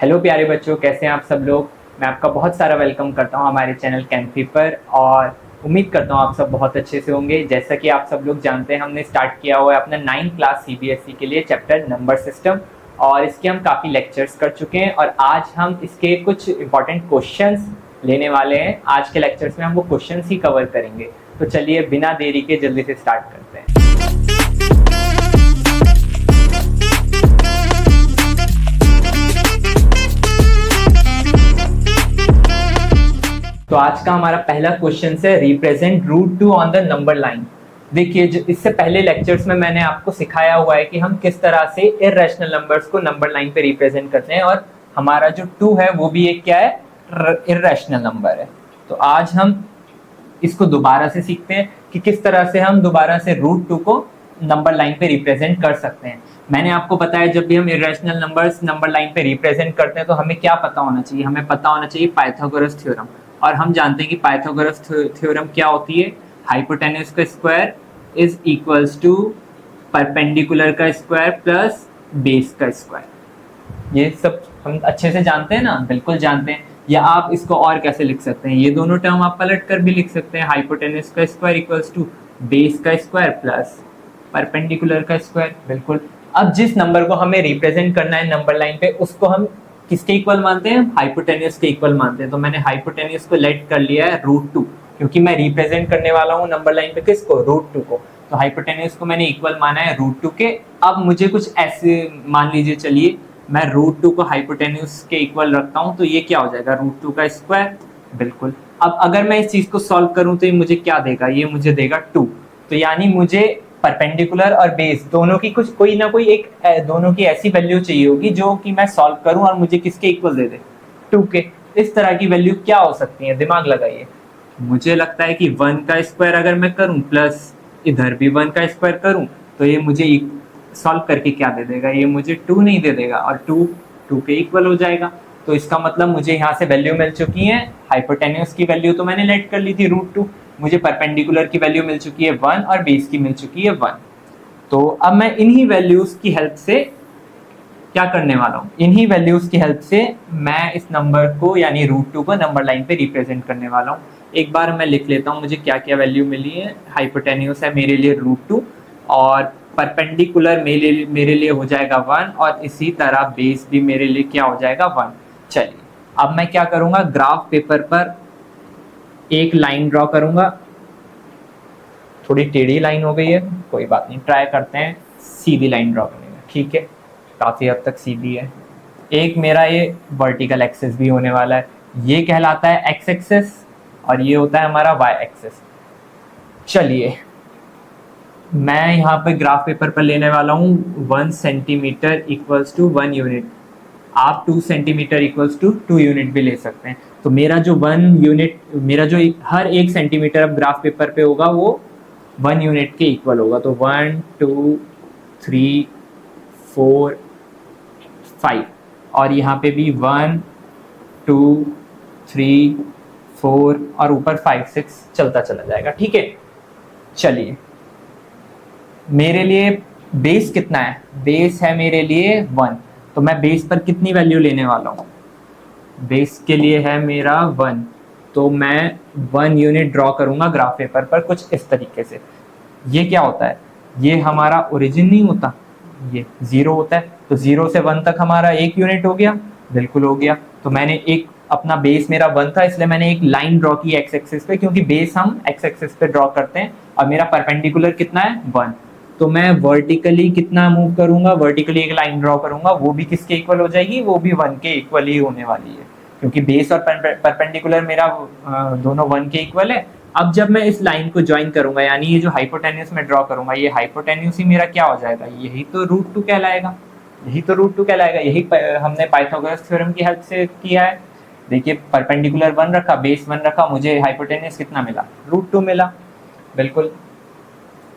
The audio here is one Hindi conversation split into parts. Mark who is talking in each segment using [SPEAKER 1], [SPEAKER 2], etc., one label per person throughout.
[SPEAKER 1] हेलो प्यारे बच्चों, कैसे हैं आप सब लोग। मैं आपका बहुत सारा वेलकम करता हूं हमारे चैनल कैंपी पर और उम्मीद करता हूं आप सब बहुत अच्छे से होंगे। जैसा कि आप सब लोग जानते हैं, हमने स्टार्ट किया हुआ है अपना 9th क्लास सीबीएसई के लिए चैप्टर नंबर सिस्टम और इसके हम काफ़ी लेक्चर्स कर चुके हैं और आज हम इसके कुछ इंपॉर्टेंट क्वेश्चंस लेने वाले हैं। आज के लेक्चर्स में हम वो क्वेश्चंस ही कवर करेंगे। तो चलिए बिना देरी के जल्दी से स्टार्ट करते हैं। तो आज का हमारा पहला क्वेश्चन है represent root 2 on the number line. देखिए, इससे पहले लेक्चर्स में मैंने आपको सिखाया हुआ है कि हम किस तरह से इर्रेशनल नंबर्स को नंबर लाइन पे रिप्रेजेंट करते हैं और हमारा जो 2 है वो भी एक क्या है, इर्रेशनल नंबर है। तो आज हम इसको दोबारा से सीखते हैं कि किस तरह से हम दोबारा से रूट 2 को नंबर लाइन पे रिप्रेजेंट कर सकते हैं। मैंने आपको बताया जब भी हम इर्रेशनल नंबर्स नंबर लाइन पे रिप्रेजेंट करते हैं तो हमें क्या पता होना चाहिए, हमें पता होना चाहिए पाइथागोरस थ्योरम। और हम जानते हैं कि पाइथागोरस थ्योरम क्या होती है, हाइपोटेन्यूज का square is equals to perpendicular का स्क्वायर प्लस बेस का स्क्वायर। ये सब हम अच्छे से जानते हैं ना, बिल्कुल जानते हैं। या आप इसको और कैसे लिख सकते हैं, ये दोनों टर्म आप पलट कर भी लिख सकते हैं, हाइपोटेन्यूज का स्क्वायर इक्वल्स टू बेस का स्क्वायर प्लस परपेंडिकुलर का स्क्वायर। बिल्कुल। अब जिस नंबर को हमें रिप्रेजेंट करना है नंबर लाइन पे उसको हम किसके इक्वल मानते हैं, हाइपोटेन्यूज के इक्वल मानते हैं। तो मैंने हाइपोटेन्यूज को लेट कर लिया है रूट 2, क्योंकि मैं रिप्रेजेंट करने वाला हूँ नंबर लाइन पे किसको, रूट 2 को। तो हाइपोटेन्यूज को मैंने इक्वल माना है रूट 2 के। अब मुझे कुछ ऐसे मान लीजिए, चलिए मैं रूट 2 को हाइपोटेन्यूज के इक्वल रखता हूँ, तो ये क्या हो जाएगा, रूट 2 का स्क्वायर। बिल्कुल। अब अगर मैं इस चीज को सॉल्व करूँ तो ये मुझे क्या देगा, ये मुझे देगा 2। तो यानी मुझे परपेंडिकुलर और बेस दोनों की कुछ कोई ना कोई एक दोनों की ऐसी वैल्यू चाहिए होगी जो कि मैं सॉल्व करूं और मुझे किसके इक्वल दे दे, 2 के। इस तरह की वैल्यू क्या हो सकती है, दिमाग लगाइए। मुझे लगता है कि 1 का स्क्वायर अगर मैं करूं प्लस इधर भी 1 का स्क्वायर करूं तो ये मुझे सॉल्व करके क्या दे देगा, ये मुझे 2 नहीं दे देगा और 2 के इक्वल हो जाएगा। तो इसका मतलब मुझे यहाँ से वैल्यू मिल चुकी है, हाइपोटेन्यूज की वैल्यू तो मैंने लेट कर ली थी रूट 2, मुझे परपेंडिकुलर की वैल्यू मिल चुकी है 1 और बेस की मिल चुकी है 1। तो अब मैं इन्हीं वैल्यूज की हेल्प से क्या करने वाला हूँ, इन्हीं वैल्यूज की हेल्प से मैं इस नंबर को यानी रूट 2 को नंबर लाइन पे रिप्रेजेंट करने वाला हूँ। एक बार मैं लिख लेता हूँ मुझे क्या क्या वैल्यू मिली है। हाइपोटेन्यूज है मेरे लिए रूट 2 और परपेंडिकुलर मेरे लिए हो जाएगा 1 और इसी तरह बेस भी मेरे लिए क्या हो जाएगा, 1। चलिए अब मैं क्या करूँगा, ग्राफ पेपर पर एक लाइन ड्रॉ करूंगा। थोड़ी टेढ़ी लाइन हो गई है, कोई बात नहीं, ट्राई करते हैं सीधी लाइन ड्रॉ करने में। ठीक है, काफ़ी हद तक सीधी है। एक मेरा ये वर्टिकल एक्सिस भी होने वाला है, ये कहलाता है एक्स एक्सिस और ये होता है हमारा वाई एक्सिस। चलिए मैं यहाँ पे ग्राफ पेपर पर लेने वाला हूँ 1 सेंटीमीटर इक्वल्स टू 1 यूनिट। आप 2 सेंटीमीटर इक्वल्स टू 2 यूनिट भी ले सकते हैं। तो मेरा जो 1 यूनिट, मेरा जो हर 1 सेंटीमीटर अब ग्राफ पेपर पे होगा वो 1 यूनिट के इक्वल होगा। तो 1 2 3 4 5 और यहाँ पे भी 1 2 3 4 और ऊपर 5 6 चलता चला जाएगा। ठीक है, चलिए मेरे लिए बेस कितना है, बेस है मेरे लिए 1। तो मैं बेस पर कितनी वैल्यू लेने वाला हूँ, बेस के लिए है मेरा 1। तो मैं 1 यूनिट ड्रॉ करूंगा ग्राफ पेपर पर कुछ इस तरीके से। ये क्या होता है, ये हमारा ओरिजिन नहीं होता, ये 0 होता है। तो 0 से 1 तक हमारा 1 यूनिट हो गया, बिल्कुल हो गया। तो मैंने एक अपना बेस मेरा 1 था, इसलिए मैंने एक लाइन ड्रॉ की एक्स एक्सिस पे, क्योंकि बेस हम एक्स एक्सिस पे ड्रॉ करते हैं और मेरा परपेंडिकुलर कितना है, 1। तो मैं वर्टिकली कितना मूव करूंगा, वर्टिकली एक लाइन ड्रॉ करूंगा, वो भी किसके इक्वल हो जाएगी, वो भी 1 के इक्वल ही होने वाली है, क्योंकि बेस और परपेंडिकुलर मेरा दोनों 1 के इक्वल है। अब जब मैं इस लाइन को ज्वाइन करूंगा, यानी ये जो हाइपोटेन्यूज में ड्रॉ करूंगा, ये हाइपोटेन्यूज ही मेरा क्या हो जाएगा, यही तो रूट 2 कहलाएगा, यही तो रूट 2 कहलाएगा। यही हमने पाइथागोरस थ्योरम की हेल्प से किया है। देखिए परपेंडिकुलर 1 रखा, बेस 1 रखा, मुझे हाइपोटेन्यूज कितना मिला, रूट 2 मिला। बिल्कुल।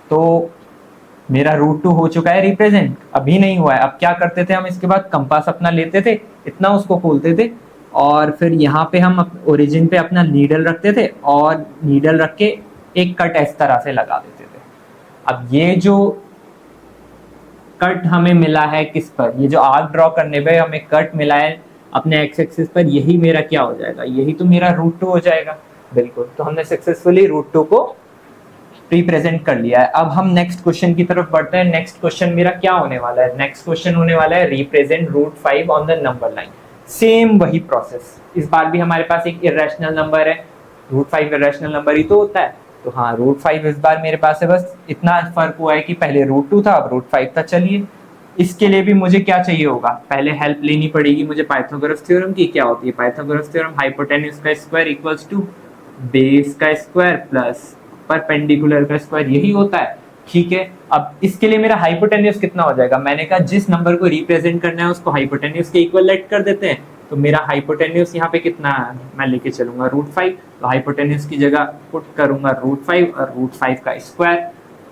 [SPEAKER 1] तो मेरा रूट 2 हो चुका है रिप्रेजेंट, अभी नहीं हुआ है। अब क्या करते थे हम, इसके बाद कंपास अपना लेते थे, इतना उसको खोलते थे और फिर यहाँ पे हम ओरिजिन पे अपना नीडल रखते थे और नीडल रख के एक कट इस तरह से लगा देते थे। अब ये जो कट हमें मिला है किस पर, ये जो आर्क ड्रॉ करने पे हमें कट मिला है अपने एक्स एक्सिस पर यही मेरा क्या हो जाएगा, यही तो मेरा √2 हो जाएगा। बिल्कुल, तो हमने सक्सेसफुली √2 को रिप्रेजेंट कर लिया है। अब हम नेक्स्ट क्वेश्चन की तरफ बढ़ते हैं। नेक्स्ट क्वेश्चन मेरा क्या होने वाला है, नेक्स्ट क्वेश्चन होने वाला है represent √5 on the number line. Same वही प्रोसेस, इस बार भी हमारे पास एक इरेशनल नंबर है, √5 इरेशनल नंबर ही तो होता है, तो हाँ √5 इस बार मेरे पास है। बस इतना फर्क हुआ है कि पहले √2 था, अब √5 था। चलिए, इसके लिए भी मुझे क्या चाहिए होगा, पहले हेल्प लेनी पड़ेगी मुझे पाइथागोरस थ्योरम की। क्या होती है पाइथागोरस थ्योरम? हाइपोटेन्यूज का स्क्वायर इक्वल्स टू बेस का स्क्वायर प्लस परपेंडिकुलर का स्क्वायर, यही होता है। ठीक है, अब इसके लिए मेरा हाइपोटेन्यूज कितना हो जाएगा, मैंने कहा जिस नंबर को रिप्रेजेंट करना है उसको हाइपोटेन्यूज के इक्वल लेट कर देते हैं। तो मेरा हाइपोटेन्यूज यहाँ पे कितना मैं लेके चलूंगा √5, तो हाइपोटेन्यूज की जगह पुट करूंगा √5 और √5 का स्क्वायर।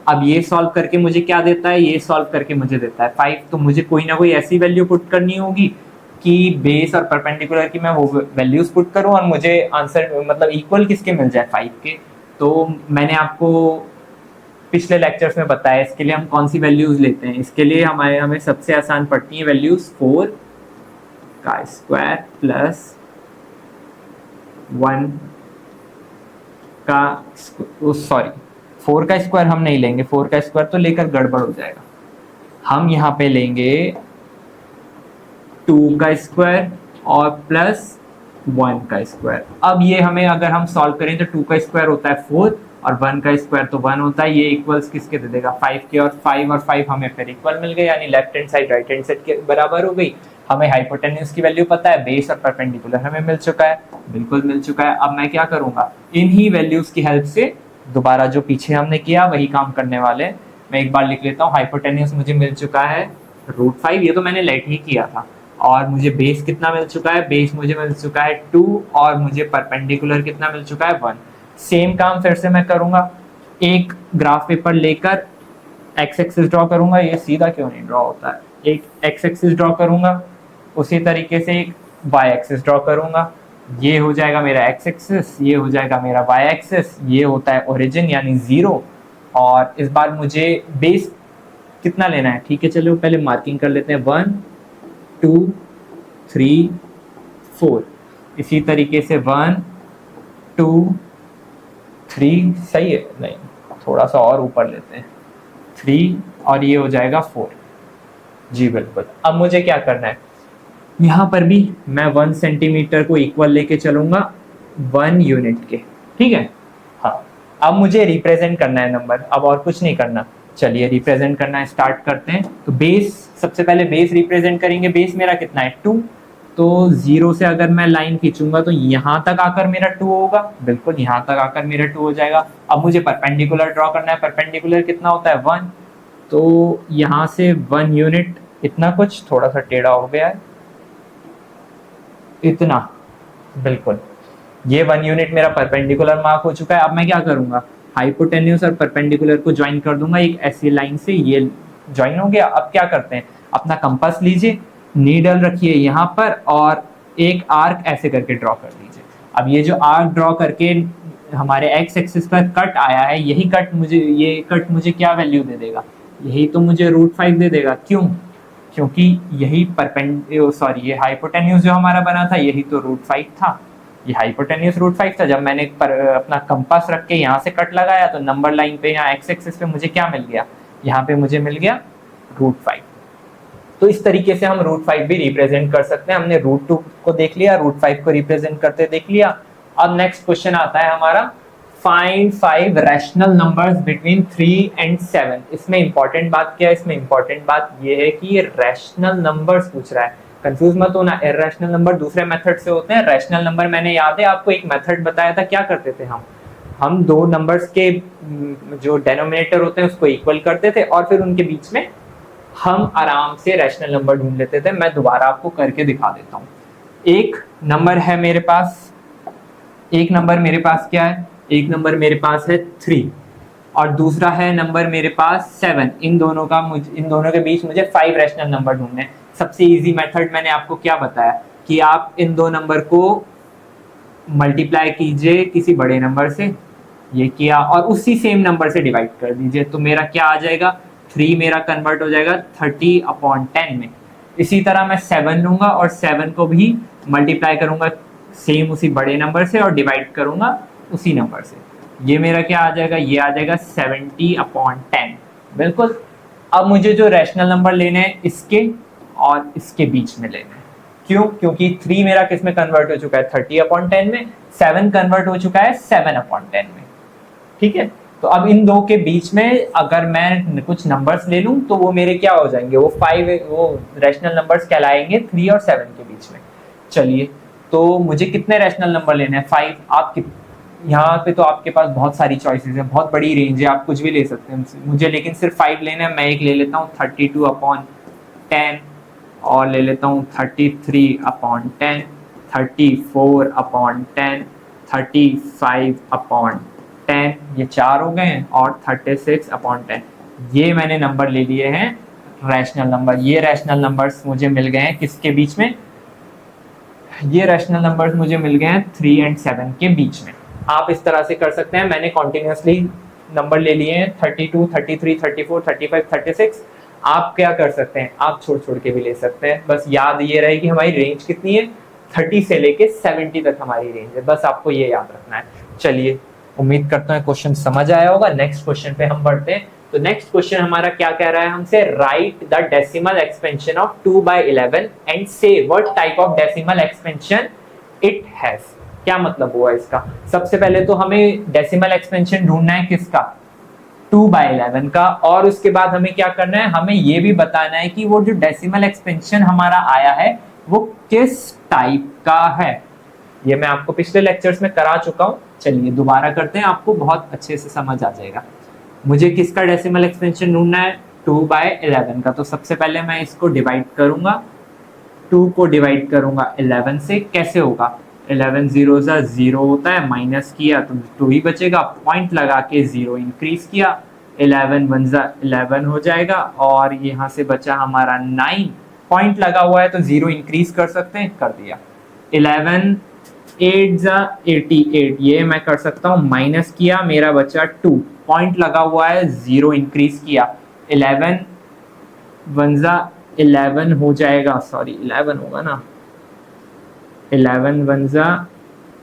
[SPEAKER 1] अब ये सॉल्व करके मुझे क्या देता है, ये सॉल्व करके मुझे देता है 5। तो मुझे कोई ना कोई ऐसी वैल्यू पुट करनी होगी कि बेस और परपेंडिकुलर की मैं वो वैल्यूज पुट करूं और मुझे आंसर मतलब इक्वल किसके मिल जाए, 5 के। तो मैंने आपको पिछले लेक्चर्स में बताया इसके लिए हम कौन सी वैल्यूज लेते हैं। इसके लिए हमें सबसे आसान पड़ती है वैल्यूज 4 का स्क्वायर प्लस 1 का, सॉरी 4 का स्क्वायर हम नहीं लेंगे, 4 का स्क्वायर तो लेकर गड़बड़ हो जाएगा। हम यहाँ पे लेंगे 2 का स्क्वायर और प्लस 1 का स्क्वायर। अब ये हमें अगर हम सॉल्व करें तो 2 का स्क्वायर होता है 4 और 1 का स्क्वायर तो 1 होता है। ये इक्वल्स किसके दे देगा, 5 के, और 5 हमें फिर इक्वल मिल गए, यानी left hand side right hand side के बराबर हो गई। हमें हाइपोटेन्यूज की वैल्यू पता है, बेस और परपेंडिकुलर हमें मिल चुका है, बिल्कुल मिल चुका है। अब मैं क्या करूंगा, इन्हीं वैल्यूज की हेल्प से दोबारा जो पीछे हमने किया वही काम करने वाले। मैं एक बार लिख लेता हूँ, हाइपोटेन्यूज मुझे मिल चुका है √5, ये तो मैंने लेट ही किया था, और मुझे बेस कितना मिल चुका है, बेस मुझे मिल चुका है 2, और मुझे परपेंडिकुलर कितना मिल चुका है 1। सेम काम फिर से मैं करूंगा, एक ग्राफ पेपर लेकर एक्स एक्सिस ड्रॉ करूंगा, ये सीधा क्यों नहीं ड्रॉ होता है, एक एक्स एक्सिस ड्रॉ करूंगा, उसी तरीके से एक वाई एक्सिस ड्रॉ करूंगा। ये हो जाएगा मेरा एक्स एक्सिस, ये हो जाएगा मेरा वाई एक्सिस, ये होता है ओरिजिन यानी 0। और इस बार मुझे बेस कितना लेना है, ठीक है चलो पहले मार्किंग कर लेते हैं, 1 2 3 4, इसी तरीके से 1 2 3, सही है, नहीं थोड़ा सा और ऊपर लेते हैं 3, और ये हो जाएगा 4। जी बिल्कुल। अब मुझे क्या करना है, यहाँ पर भी मैं 1 सेंटीमीटर को इक्वल लेके चलूंगा 1 यूनिट के, ठीक है। हाँ, अब मुझे रिप्रेजेंट करना है नंबर, अब और कुछ नहीं करना। चलिए रिप्रेजेंट करना स्टार्ट करते हैं। तो बेस, सबसे पहले बेस रिप्रेजेंट करेंगे। बेस मेरा कितना है 2, तो 0 से अगर मैं लाइन खींचूंगा तो यहाँ तक आकर मेरा 2 होगा, बिल्कुल यहाँ तक आकर मेरा 2 हो जाएगा। अब मुझे परपेंडिकुलर ड्रॉ करना है, परपेंडिकुलर कितना होता है 1, तो यहाँ से 1 यूनिट, इतना कुछ थोड़ा सा टेढ़ा हो गया है, इतना, बिल्कुल ये 1 यूनिट मेरा परपेंडिकुलर मार्क हो चुका है। अब मैं क्या करूंगा, हाइपोटेन्यूज और परपेंडिकुलर को ज्वाइन कर दूंगा एक ऐसी लाइन से, ये ज्वाइन हो गया। अब क्या करते हैं, अपना कंपास लीजिए, नीडल रखिए यहाँ पर और एक आर्क ऐसे करके ड्रॉ कर लीजिए। अब ये जो आर्क ड्रॉ करके हमारे एक्स एक्सिस पर कट आया है, यही कट मुझे, ये कट मुझे क्या वैल्यू दे देगा, यही तो मुझे √5 दे देगा। क्यों, क्योंकि यही ये हाइपोटेन्यूज जो हमारा बना था यही तो √5 था, ये हाइपोटेन्यूज √5 था। जब मैंने अपना कंपास रख के यहाँ से कट लगाया तो नंबर लाइन पे यहाँ एक्स एक्सिस पे मुझे क्या मिल गया, यहाँ पे मुझे मिल गया √5। तो इस तरीके से हम √5 भी रिप्रेजेंट कर सकते हैं। हमने √2 को देख लिया, √5 को रिप्रेजेंट करते देख लिया। अब नेक्स्ट क्वेश्चन आता है हमारा, find 5 rational numbers between 3 and 7। इसमें इंपॉर्टेंट बात क्या है, इसमें इंपॉर्टेंट बात ये है कि ये रैशनल नंबर्स पूछ रहा है। कंफ्यूज मत होना, इरैशनल नंबर दूसरे मेथड से होते हैं, रैशनल नंबर मैंने याद है आपको एक मेथड बताया था, क्या करते थे हम दो नंबर्स के जो डेनोमिनेटर होते हैं उसको इक्वल करते थे और फिर उनके बीच में हम आराम से रैशनल नंबर ढूंढ लेते थे। मैं दोबारा आपको करके दिखा देता हूँ। एक नंबर है मेरे पास, एक नंबर मेरे पास क्या है, एक नंबर मेरे पास है 3 और दूसरा है नंबर मेरे पास 7। इन दोनों के बीच मुझे 5 रैशनल नंबर ढूंढने हैं। सबसे इजी मेथड मैंने आपको क्या बताया कि आप इन दो नंबर को मल्टीप्लाई कीजिए किसी बड़े नंबर से, ये किया, और उसी सेम नंबर से डिवाइड कर दीजिए, तो मेरा क्या आ जाएगा, 3 मेरा कन्वर्ट हो जाएगा 30/10 में। इसी तरह मैं 7 लूंगा और 7 को भी मल्टीप्लाई करूंगा सेम उसी बड़े नंबर से और डिवाइड करूंगा उसी नंबर से। ये मेरा क्या आ जाएगा, ये आ जाएगा 70/10। बिल्कुल। अब मुझे जो रैशनल नंबर लेने हैं इसके और इसके बीच में लेने हैं। क्यों? क्योंकि 3 मेरा किस में कन्वर्ट हो चुका है, 30/10 में। 7 कन्वर्ट हो चुका है 7/10 में। ठीक है, तो अब इन दो के बीच में अगर मैं कुछ नंबर्स ले लूं तो वो मेरे क्या हो जाएंगे, वो 5 वो रैशनल नंबर्स कहलाएंगे 3 और 7 के बीच में। चलिए, तो मुझे कितने रैशनल नंबर लेने हैं, 5। आप यहाँ पे तो आपके पास बहुत सारी चॉइसेस है, बहुत बड़ी रेंज है, आप कुछ भी ले सकते हैं। मुझे लेकिन सिर्फ 5 लेने हैं। मैं एक ले लेता हूँ 32/10 और ले लेता हूँ 33/10, 34/10, 35/10, ये 4 हो गए हैं, और 36/10। ये मैंने नंबर ले लिए हैं रैशनल नंबर। ये रैशनल नंबर्स मुझे मिल गए हैं किसके बीच में, ये रैशनल नंबर्स मुझे मिल गए हैं 3 और 7 के बीच में। आप इस तरह से कर सकते हैं। मैंने कॉन्टिन्यूसली नंबर ले लिए हैं 32, 33, 34, 35, 36। आप क्या कर सकते हैं, आप छोड़ छोड़ के भी ले सकते हैं। बस याद ये रहे कि हमारी रेंज कितनी है, 30 से लेके 70 तक हमारी रेंज है। बस आपको ये याद रखना है। चलिए, उम्मीद करता हूँ क्वेश्चन समझ आया होगा। नेक्स्ट क्वेश्चन पे हम बढ़ते हैं। तो नेक्स्ट क्वेश्चन हमारा क्या कह रहा है हमसे, write the decimal expansion of 2/11 and say what type of decimal expansion it has. क्या मतलब हुआ इसका? सबसे पहले तो हमें डेसिमल एक्सपेंशन ढूंढना है किसका, 2/11 का। और उसके बाद हमें क्या करना है, हमें ये भी बताना है कि वो जो डेसिमल एक्सपेंशन हमारा आया है वो किस टाइप का है। ये मैं आपको पिछले लेक्चर्स में करा चुका हूं। चलिए दोबारा करते हैं, आपको बहुत अच्छे से समझ आ जाएगा। मुझे किसका डेसिमल एक्सपेंशन ढूंढना है, 2/11 का। तो सबसे पहले मैं इसको डिवाइड करूंगा, 2 को डिवाइड करूंगा 11 से। कैसे होगा, 11 0 0 होता है, माइनस किया तो 2 ही बचेगा, पॉइंट लगा के 0 इंक्रीज किया, 11 1 11 हो जाएगा, और यहाँ से बचा हमारा 9, पॉइंट लगा हुआ है तो 0 इंक्रीज कर सकते हैं, कर दिया। 11 8 88, ये मैं कर सकता हूँ, माइनस किया, मेरा बचा 2, पॉइंट लगा हुआ है, 0 इंक्रीज किया, 11 1 11 हो जाएगा, सॉरी 11 होगा ना, 11 1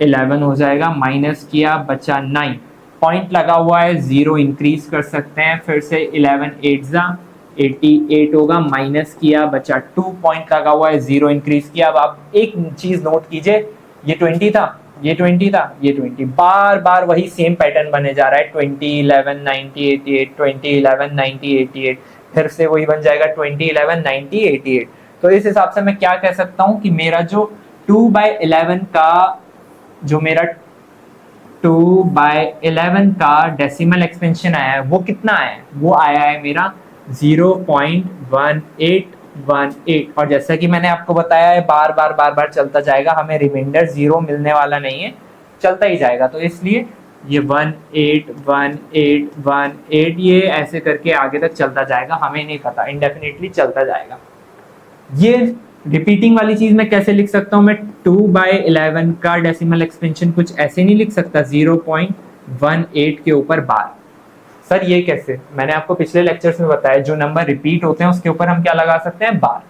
[SPEAKER 1] 11 हो जाएगा, माइनस किया, बचा 9, पॉइंट लगा हुआ है, 0 इंक्रीज कर सकते हैं, फिर से 11 8 88 होगा, माइनस किया, बचा 2, पॉइंट लगा हुआ है, 0 इंक्रीज किया। अब आप एक चीज नोट कीजिए, ये 20 था, ये 20 था, ये 20, बार बार वही सेम पैटर्न बने जा रहा है, 20 11 90 88, 20 11 90 88, फिर से वही बन जाएगा 20 11 90 88। तो इस हिसाब से मैं क्या कह सकता हूँ कि मेरा जो 2/11 का जो मेरा 2/11 का डेसिमल एक्सपेंशन आया है वो कितना आया है, वो आया है मेरा 0.1818। और जैसा कि मैंने आपको बताया है, बार बार चलता जाएगा, हमें रिमाइंडर 0 मिलने वाला नहीं है, चलता ही जाएगा। तो इसलिए ये 181818 ये ऐसे करके आगे तक चलता जाएगा, हमें नहीं पता, इनडेफिनेटली चलता जाएगा। ये रिपीटिंग वाली चीज मैं कैसे लिख सकता हूँ, मैं 2/11 का डेसिमल एक्सपेंशन कुछ ऐसे नहीं लिख सकता 0.18 के ऊपर बार। सर ये कैसे, मैंने आपको पिछले लेक्चर्स में बताया, जो नंबर रिपीट होते हैं उसके ऊपर हम क्या लगा सकते हैं, बार।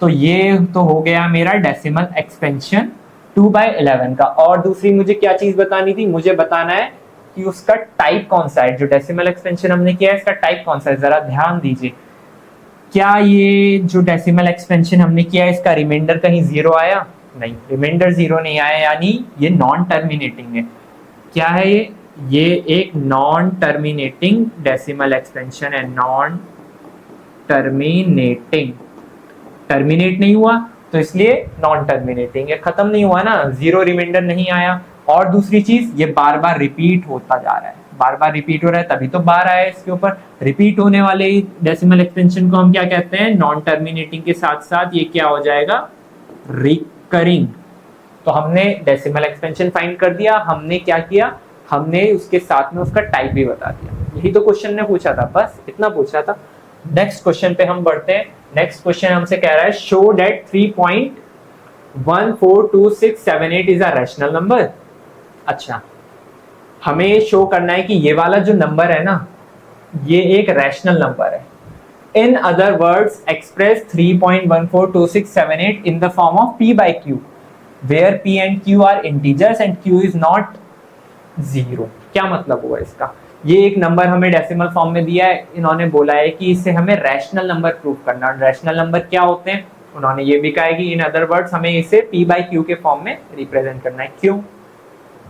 [SPEAKER 1] तो ये तो हो गया मेरा डेसिमल एक्सपेंशन 2/11 का। और दूसरी मुझे क्या चीज बतानी थी, मुझे बताना है कि उसका टाइप कौन सा है। जो डेसिमल एक्सपेंशन हमने किया है इसका टाइप कौन सा है, जरा ध्यान दीजिए। क्या ये जो डेसिमल एक्सपेंशन हमने किया है इसका रिमाइंडर कहीं 0 आया, नहीं, रिमाइंडर 0 नहीं आया, यानी ये नॉन टर्मिनेटिंग है। क्या है ये एक नॉन टर्मिनेटिंग डेसिमल एक्सपेंशन है, नॉन टर्मिनेटिंग, टर्मिनेट नहीं हुआ तो इसलिए नॉन टर्मिनेटिंग है, खत्म नहीं हुआ ना, 0 रिमाइंडर नहीं आया। और दूसरी चीज, ये बार बार रिपीट होता जा रहा है, बार बार रिपीट हो रहा है, तभी तो बार आया इसके ऊपर। रिपीट होने वाले डेसिमल एक्सपेंशन को हम क्या कहते हैं, नॉन टर्मिनेटिंग के साथ साथ ये क्या हो जाएगा, रिकरिंग। तो हमने डेसिमल एक्सपेंशन फाइंड कर दिया, हमने क्या किया, हमने उसके साथ में उसका टाइप भी बता दिया। यही तो क्वेश्चन ने पूछा था, बस इतना पूछा था। नेक्स्ट क्वेश्चन पे हम बढ़ते हैं। नेक्स्ट क्वेश्चन हमसे कह रहा है, show that 3.142678 is a rational number. अच्छा, हमें शो करना है कि ये वाला जो नंबर है ना, ये एक रैशनल नंबर है। In other words, express 3.142678 in the form of p by q, where p and q are integers and q is not 0। क्या मतलब हुआ इसका? ये एक नंबर हमें डेसिमल फॉर्म में दिया है, इन्होंने बोला है कि इससे हमें रैशनल नंबर प्रूव करना। रैशनल नंबर क्या होते हैं? उन्होंने ये भी कहा है कि इन अदर वर्ड्स हमें इसे p by q के फॉर्म में रिप्रेजेंट करना है। क्यों?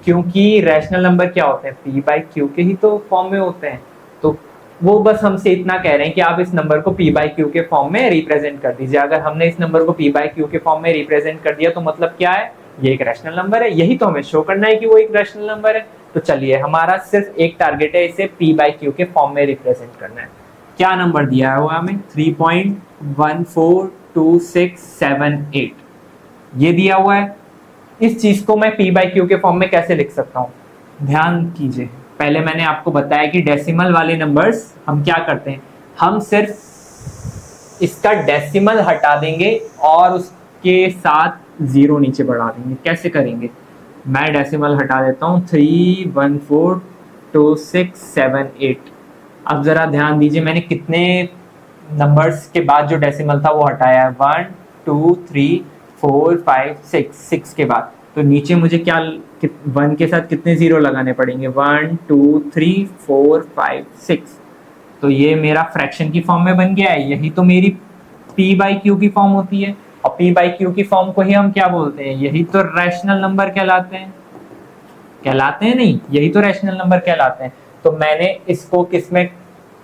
[SPEAKER 1] क्योंकि रैशनल नंबर क्या होते हैं? p by q के ही तो फॉर्म में होते हैं। तो वो बस हमसे इतना कह रहे हैं कि आप इस नंबर को p by q के फॉर्म में रिप्रेजेंट कर दीजिए। अगर हमने इस नंबर को p by q के फॉर्म में रिप्रेजेंट कर दिया तो मतलब क्या है? ये एक रैशनल नंबर है। यही तो हमें शो करना है कि वो एक रैशनल नंबर है। तो चलिए, हमारा सिर्फ एक टारगेट है, इसे p by q के फॉर्म में रिप्रेजेंट करना है। क्या नंबर दिया है वो हमें? 3.142678 ये दिया हुआ है। इस चीज को मैं p by q के फॉर्म में कैसे लिख सकता हूँ? ध्यान कीजिए, पहले मैंने आपको बताया कि डेसिमल वाले नंबर्स हम क्या करते हैं, हम सिर्फ इसका डेसिमल हटा देंगे और उसके साथ जीरो नीचे बढ़ा देंगे। कैसे करेंगे? मैं डेसिमल हटा देता हूँ 3.142678। अब जरा ध्यान दीजिए, मैंने कितने नंबर्स के बाद जो डेसिमल था वो हटाया है? 1 2 3 4 5 6 के बाद। तो नीचे मुझे क्या 1 के साथ कितने जीरो लगाने पड़ेंगे? 1 2 3 4 5 6। तो ये मेरा फ्रैक्शन की फॉर्म में बन गया है। यही तो मेरी p by q की फॉर्म होती है, और p by q की फॉर्म को ही हम क्या बोलते हैं? यही तो रैशनल नंबर कहलाते हैं। कहलाते हैं नहीं, यही तो रैशनल नंबर कहलाते हैं। तो मैंने इसको किस में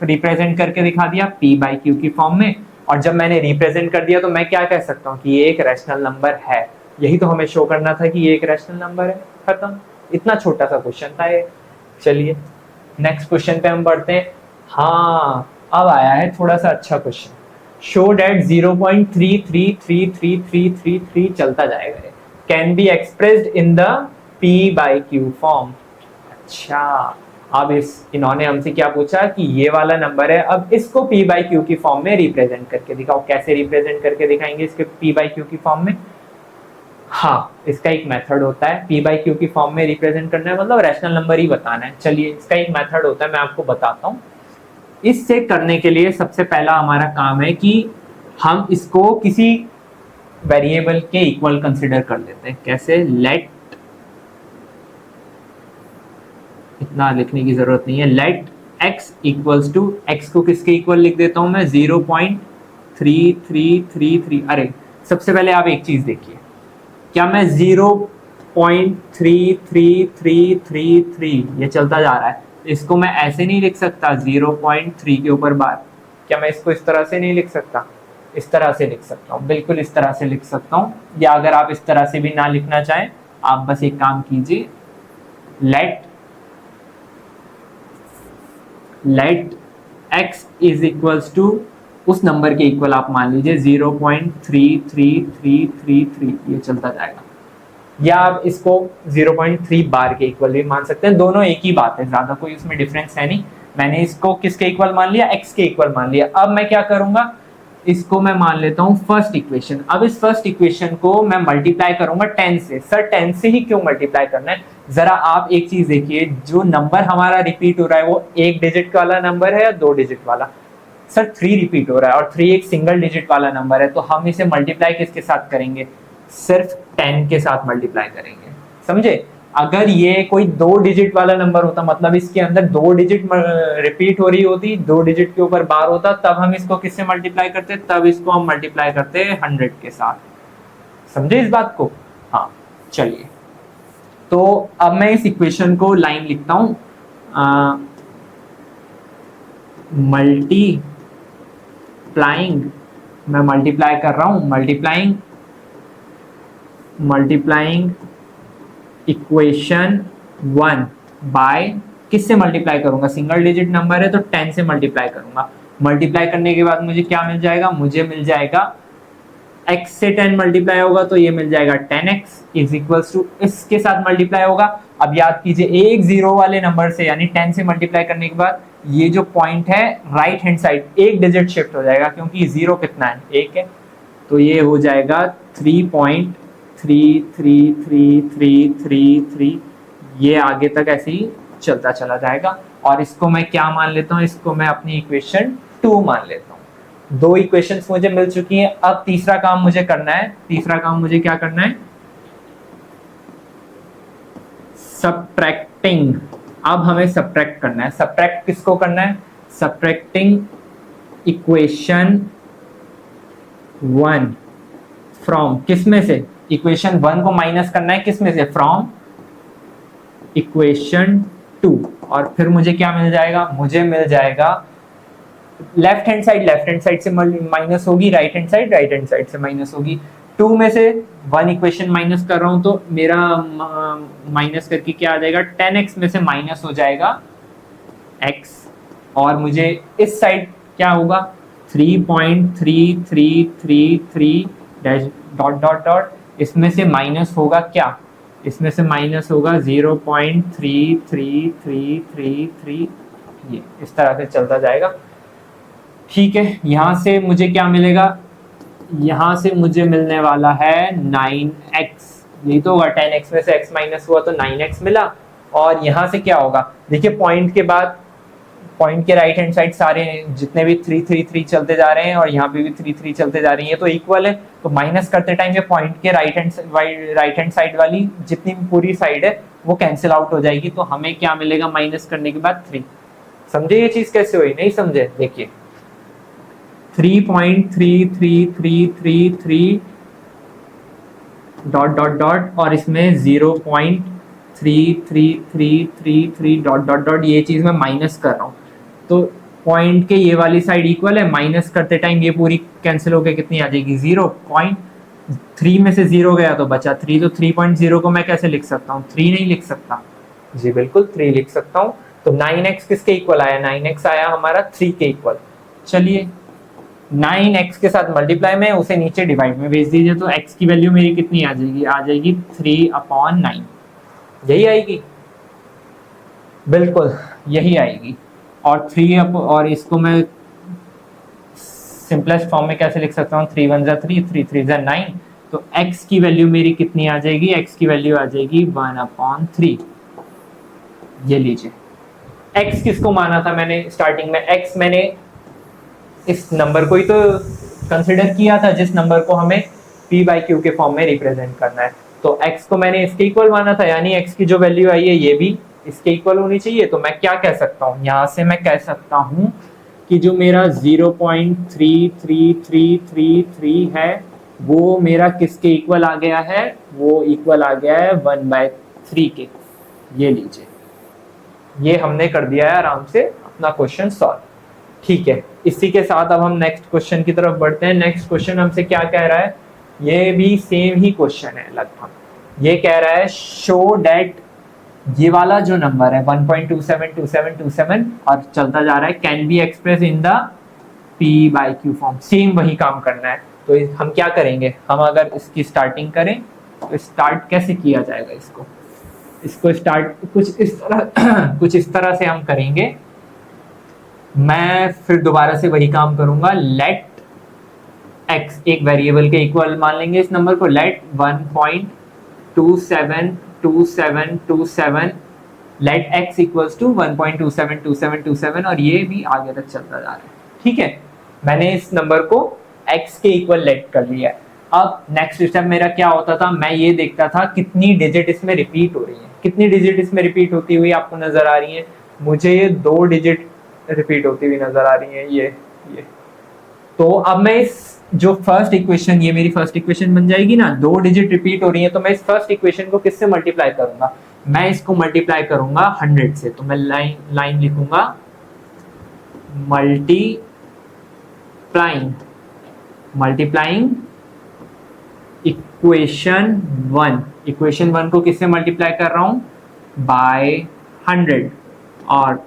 [SPEAKER 1] रिप्रेजेंट करके दिखा दिया? p by q की फॉर्म में। और जब मैंने रिप्रेजेंट कर दिया तो मैं क्या कह सकता हूँ कि ये एक रैशनल नंबर है। यही तो हमें शो करना था कि ये एक रैशनल नंबर है। खत्म। इतना छोटा सा क्वेश्चन था ये। चलिए नेक्स्ट क्वेश्चन पे हम बढ़ते हैं। हाँ, अब आया है थोड़ा सा अच्छा क्वेश्चन। शो डेट 0.333333 चलता जाएगा, can be expressed in the p by q form. अच्छा, अब इन्होंने हमसे क्या पूछा कि ये वाला नंबर है, अब इसको p by q की फॉर्म में रिप्रेजेंट करके दिखाओ। कैसे रिप्रेजेंट करके दिखाएंगे इसके p by q की फॉर्म में? हाँ, इसका एक मेथड होता है। p by q की फॉर्म में रिप्रेजेंट करना है मतलब रैशनल नंबर ही बताना है। चलिए, इसका एक मेथड होता है, मैं आपको बताता हूँ। इससे करने के लिए सबसे पहला हमारा काम है कि हम इसको किसी वेरिएबल के इक्वल कंसिडर कर लेते हैं। कैसे? लेट, इतना लिखने की जरूरत नहीं है, let x equals to, x को किसके इक्वल लिख देता हूं मैं? 0.3333। अरे सबसे पहले आप एक चीज देखिए, क्या मैं 0.33333 ये चलता जा रहा है, इसको मैं ऐसे नहीं लिख सकता 0.3 के ऊपर बार? क्या मैं इसको इस तरह से नहीं लिख सकता? इस तरह से लिख सकता हूँ, बिल्कुल इस तरह से लिख सकता हूँ। या अगर आप इस तरह से भी ना लिखना चाहें, आप बस एक काम कीजिए, let x is equals to, उस नंबर के इक्वल आप मान लीजिए 0.33333 ये चलता जाएगा। या आप इसको 0.3 बार के इक्वल भी मान सकते हैं, दोनों एक ही बात है, ज्यादा कोई उसमें डिफरेंस है नहीं। मैंने इसको किसके इक्वल मान लिया? x के इक्वल मान लिया। अब मैं क्या करूंगा, इसको मैं मान लेता हूं फर्स्ट इक्वेशन। अब इस फर्स्ट इक्वेशन को मैं मल्टीप्लाई करूंगा 10 से। सर 10 से ही क्यों मल्टीप्लाई करना है? जरा आप एक चीज देखिए, जो नंबर हमारा रिपीट हो रहा है वो एक डिजिट वाला नंबर है या 2 डिजिट वाला? सर 3 रिपीट हो रहा है और 3 एक सिंगल डिजिट वाला नंबर है, तो हम इसे मल्टीप्लाई किसके साथ करेंगे? सिर्फ 10 के साथ मल्टीप्लाई करेंगे। समझे? अगर ये कोई 2 डिजिट वाला नंबर होता, मतलब इसके अंदर 2 डिजिट रिपीट हो रही होती, 2 डिजिट के ऊपर बार होता, तब हम इसको किससे मल्टीप्लाई करते? तब इसको हम मल्टीप्लाई करते 100 के साथ। समझे इस बात को? हाँ, चलिए, तो अब मैं इस इक्वेशन को लाइन लिखता हूं, मल्टीप्लाइंग, मैं मल्टीप्लाई कर रहा हूं, मल्टीप्लाइंग इक्वेशन 1 बाय, किससे मल्टीप्लाई करूंगा? सिंगल डिजिट नंबर है तो 10 से मल्टीप्लाई करूंगा। मल्टीप्लाई करने के बाद मुझे क्या मिल जाएगा? मुझे मिल जाएगा x से 10 मल्टीप्लाई होगा तो ये मिल जाएगा 10x इज इक्वल्स टू, इसके साथ मल्टीप्लाई होगा। अब याद कीजिए, एक जीरो वाले नंबर से यानी 10 से मल्टीप्लाई करने के बाद ये जो पॉइंट है राइट हैंड साइड एक डिजिट शिफ्ट हो जाएगा, क्योंकि जीरो कितना है? 1 है। तो ये हो जाएगा 3.33333, ये आगे तक ऐसे ही चलता चला जाएगा। और इसको मैं क्या मान लेता हूँ? इसको मैं अपनी इक्वेशन 2 मान लेता हूँ। दो इक्वेशंस मुझे मिल चुकी हैं। अब तीसरा काम मुझे करना है। तीसरा काम मुझे क्या करना है? सब्ट्रैक्टिंग। अब हमें सब्ट्रैक्ट करना है। सब्ट्रैक्ट किसको करना है? सब्ट्रैक्टिंग इक्वेशन 1 फ्रॉम, किसमें से? इक्वेशन 1 को माइनस करना है किसमें से? From equation 2। और फिर मुझे क्या मिल जाएगा? मुझे मिल जाएगा लेफ्ट हैंड साइड से माइनस होगी, राइट हैंड साइड से माइनस होगी। 2 में से 1 इक्वेशन माइनस कर रहा हूं तो मेरा माइनस करके क्या आ जाएगा? 10x में से माइनस हो जाएगा x। और मुझे इस साइड क्या होगा? 3.3333 डैश डॉट डॉट डॉट, इसमें से माइनस होगा क्या? इसमें से माइनस होगा 0.33333। ये इस तरह से चलता जाएगा। ठीक है, यहां से मुझे क्या मिलेगा? यहां से मुझे मिलने वाला है 9x। यही तो होगा, 10x में से x माइनस हुआ तो 9x मिला। और यहां से क्या होगा? देखिए पॉइंट के बाद, पॉइंट के राइट हैंड साइड सारे जितने भी 3 चलते जा रहे हैं और यहाँ पे भी 3 चलते जा रही है, तो इक्वल है। तो माइनस करते टाइम ये पॉइंट के राइट हैंड साइड वाली जितनी भी पूरी साइड है वो कैंसिल आउट हो जाएगी। तो हमें क्या मिलेगा माइनस करने के बाद? 3। समझे ये चीज कैसे हुई? नहीं समझे? देखिए 3.33333 डॉट डॉट डॉट और इसमें 0.33333 डॉट डॉट डॉट, ये चीज मैं माइनस कर रहा हूँ। तो पॉइंट के ये वाली साइड इक्वल है, माइनस करते टाइम ये पूरी कैंसिल होकर कितनी आ जाएगी? 0.3 में से 0 गया तो बचा 3। तो 3.0 को मैं कैसे लिख सकता हूँ? 3 नहीं लिख सकता? जी बिल्कुल 3 लिख सकता हूँ। तो 9x किसके इक्वल आया? 9x आया हमारा 3 के इक्वल। चलिए 9x के साथ मल्टीप्लाई में उसे नीचे डिवाइड में भेज दीजिए, तो x की वैल्यू मेरी कितनी आ जाएगी? आ जाएगी 3/9। यही आएगी? बिल्कुल यही आएगी। और 3 और इसको मैं सिंपलेस्ट फॉर्म में कैसे लिख सकता हूँ? 3 1 जा 3, 3 3 जा 9। तो x की वैल्यू मेरी कितनी आ जाएगी? x की वैल्यू आ जाएगी 1/3। ये लीजिए। x किसको माना था मैंने स्टार्टिंग में? x मैंने इस नंबर को ही तो कंसिडर किया था जिस नंबर को हमें p/q के फॉर्म में रिप्रेजेंट करना है। तो x को मैंने इसके इक्वल माना था, यानी x की जो वैल्यू आई है ये भी इसके इक्वल होनी चाहिए। तो मैं क्या कह सकता हूँ? यहाँ से मैं कह सकता हूँ कि जो मेरा 0.33333 है वो मेरा किसके इक्वल आ गया है? वो इक्वल आ गया है 1/3 के। ये लीजिए, ये हमने कर दिया है आराम से अपना क्वेश्चन सॉल्व। ठीक है, इसी के साथ अब हम नेक्स्ट क्वेश्चन की तरफ बढ़ते हैं। नेक्स्ट क्वेश्चन हमसे क्या कह रहा है? ये भी सेम ही क्वेश्चन है लगभग। ये कह रहा है शो डेट, ये वाला जो नंबर है 1.272727 और चलता जा रहा है, can be express in the p/q form. Same वही काम करना है। तो हम क्या करेंगे? हम अगर इसकी स्टार्टिंग करें तो स्टार्ट कैसे किया जाएगा? इसको स्टार्ट कुछ इस तरह कुछ इस तरह से हम करेंगे। मैं फिर दोबारा से वही काम करूंगा। लेट x एक वेरिएबल के इक्वल मान लेंगे इस नंबर को। Let 1.272727 let x equals to 1.272727 और ये भी आगे तक चलता जा रहा है। ठीक है, मैंने इस नंबर को x के इक्वल लेट कर लिया है। अब नेक्स्ट स्टेप मेरा क्या होता था? मैं ये देखता था कितनी डिजिट इसमें रिपीट हो रही है। कितनी डिजिट इसमें रिपीट होती हुई आपको नजर आ रही है? मुझे ये 2 डिजिट रिपीट होती हुई नजर आ रही है, ये। तो अब मैं इस जो फर्स्ट इक्वेशन, ये मेरी फर्स्ट इक्वेशन बन जाएगी ना, 2 डिजिट रिपीट हो रही है, तो मैं इस फर्स्ट इक्वेशन को किससे मल्टीप्लाई करूंगा? मैं इसको मल्टीप्लाई करूंगा 100 से। तो मैं लाइन लिखूंगा मल्टीप्लाइंग इक्वेशन 1। इक्वेशन 1 को किससे मल्टीप्लाई कर रहा हूं? बाय 100। और